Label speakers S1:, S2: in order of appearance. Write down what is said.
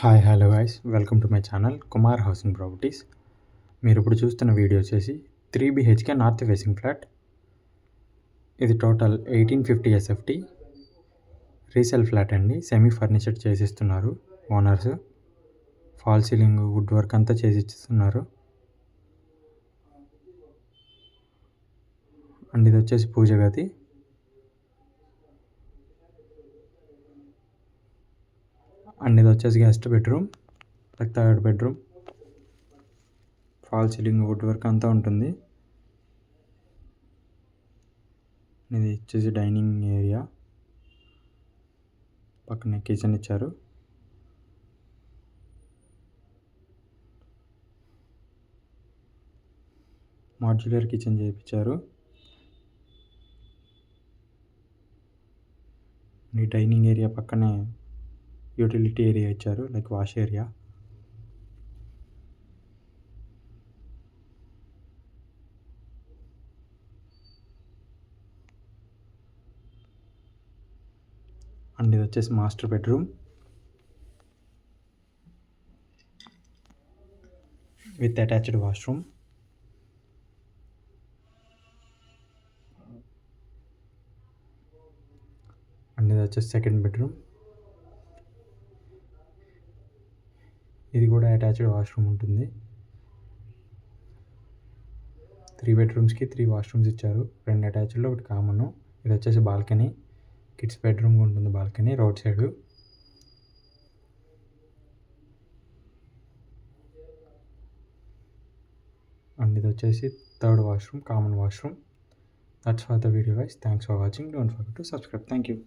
S1: Hi hello guys welcome to my channel Kumar housing properties. మీరు ఇప్పుడు చూస్తున్న వీడియో వచ్చేసి 3 BHK నార్త్ ఫేసింగ్ ఫ్లాట్. ఇది టోటల్ 1850 SFT రీసేల్ ఫ్లాట్ అండి. సెమీ ఫర్నిచర్ చేసిస్తున్నారు owners. Fall ceiling wood work అంతా చేసిస్తున్నారు అండ్ ఇది వచ్చేసి పూజ గది. అండ్ ఇది వచ్చేసి guest bedroom, third bedroom. Fall ceiling wood work అంతా ఉంటుంది. ఇది వచ్చేసి డైనింగ్ ఏరియా, పక్కనే కిచెన్ ఇచ్చారు. మాడ్యులర్ కిచెన్ చేయించారు. ఈ డైనింగ్ ఏరియా పక్కనే యూటిలిటీ ఏరియా ఇచ్చారు, లైక్ వాష్ ఏరియా. అండ్ ఇది వచ్చేసి master bedroom with attached washroom. And ఇది వచ్చేసి సెకండ్ బెడ్రూమ్. ఇది కూడా అటాచ్డ్ వాష్రూమ్ ఉంటుంది. 3 బెడ్రూమ్స్కి 3 వాష్రూమ్స్ ఇచ్చారు, 2 అటాచ్డ్లో ఒకటి కామన్. ఇది వచ్చేసి బాల్కనీ, కిడ్స్ బెడ్రూమ్ ఉంటుంది బాల్కనీ రోడ్ సైడ్. అండ్ ఇది వచ్చేసి third washroom, common washroom. That's for the video guys. Thanks for watching. Don't forget to subscribe. Thank you.